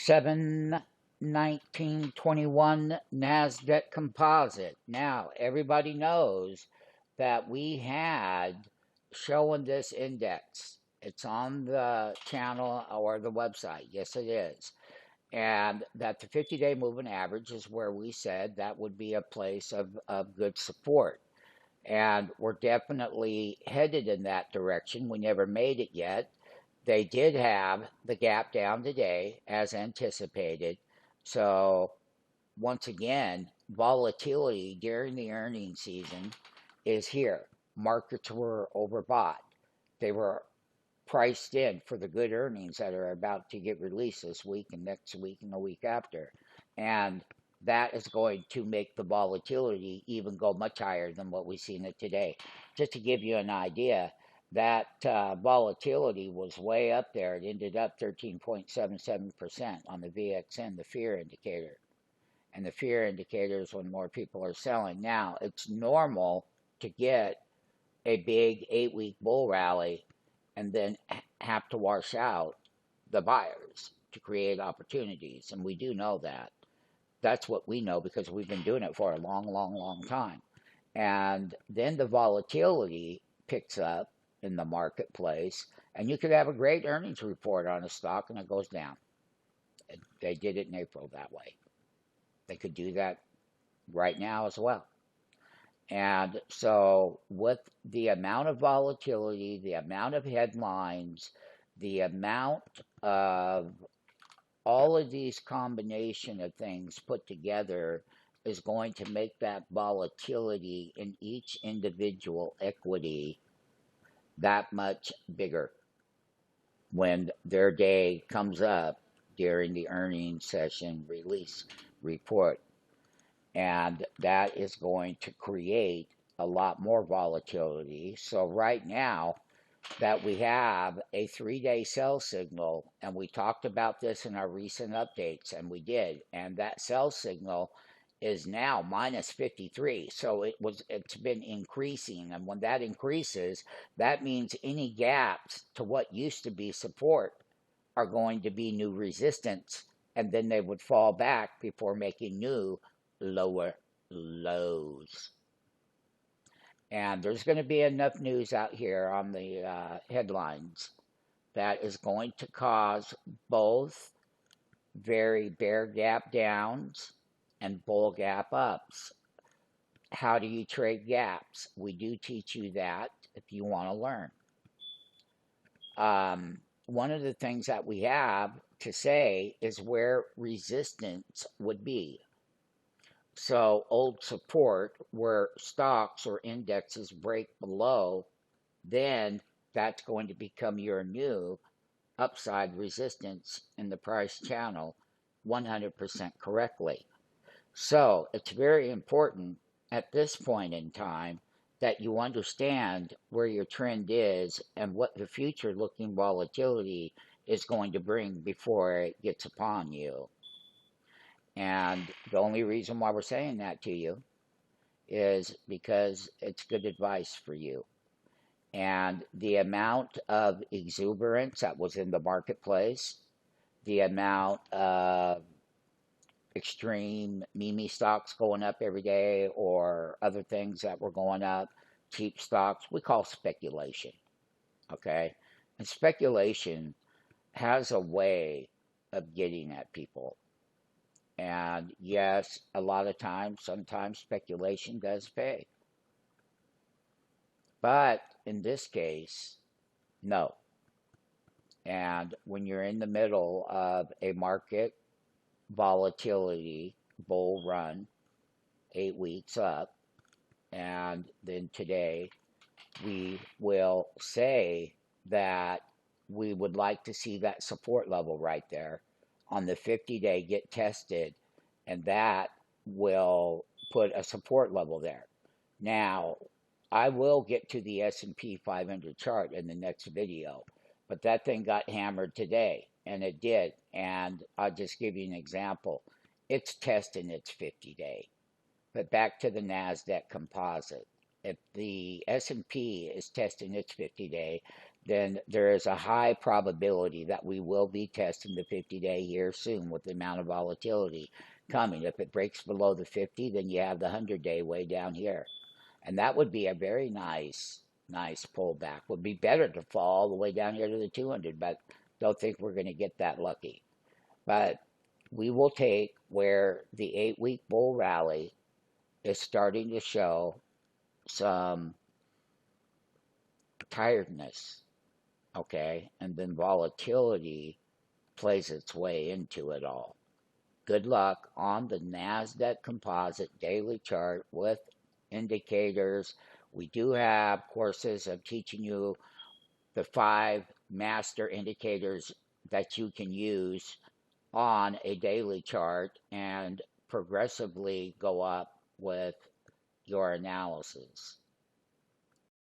719.21 NASDAQ Composite. Now, everybody knows that we had showing this index. It's on the channel or the website. Yes, it is. And that the 50-day moving average is where we said that would be a place of good support. And we're definitely headed in that direction. We never made it yet. They did have the gap down today as anticipated. So once again, volatility during the earnings season is here. Markets were overbought. They were priced in for the good earnings that are about to get released this week and next week and the week after. And that is going to make the volatility even go much higher than what we've seen it today. Just to give you an idea, that volatility was way up there. It ended up 13.77% on the VXN, the fear indicator. And the fear indicator is when more people are selling. Now, it's normal to get a big 8-week bull rally and then have to wash out the buyers to create opportunities. And we do know that. That's what we know because we've been doing it for a long, long, long time. And then the volatility picks up in the marketplace, and you could have a great earnings report on a stock and it goes down. They did it in April that way. They could do that right now as well. And so with the amount of volatility, the amount of headlines, the amount of all of these combination of things put together is going to make that volatility in each individual equity that much bigger when their day comes up during the earnings session release report. And that is going to create a lot more volatility. So right now that we have a 3-day sell signal, and we talked about this in our recent updates, and we did, and that sell signal is now minus 53. So it's been increasing, and when that increases, that means any gaps to what used to be support are going to be new resistance, and then they would fall back before making new lower lows. And there's going to be enough news out here on the headlines that is going to cause both very bear gap downs and bull gap ups. How do you trade gaps? We do teach you that if you want to learn. One of the things that we have to say is where resistance would be. So old support where stocks or indexes break below, then that's going to become your new upside resistance in the price channel 100% correctly. So it's very important at this point in time that you understand where your trend is and what the future looking volatility is going to bring before it gets upon you. And the only reason why we're saying that to you is because it's good advice for you. And the amount of exuberance that was in the marketplace, the amount of extreme meme stocks going up every day or other things that were going up, cheap stocks, we call speculation. Okay? And speculation has a way of getting at people. And yes, a lot of times, sometimes speculation does pay. But in this case, no. And when you're in the middle of a market volatility bull run, 8 weeks up, and then today we will say that we would like to see that support level right there on the 50-day get tested, and that will put a support level there. Now, I will get to the S&P 500 chart in the next video, but that thing got hammered today, and it did. And I'll just give you an example. It's testing its 50-day. But back to the NASDAQ composite. If the S&P is testing its 50-day, then there is a high probability that we will be testing the 50-day here soon with the amount of volatility coming. If it breaks below the 50, then you have the 100-day way down here. And that would be a very nice pullback. Would be better to fall all the way down here to the 200, but don't think we're going to get that lucky. But we will take where the 8-week bull rally is starting to show some tiredness, okay? And then volatility plays its way into it all. Good luck on the NASDAQ composite daily chart with indicators. We do have courses of teaching you the 5 master indicators that you can use on a daily chart and progressively go up with your analysis.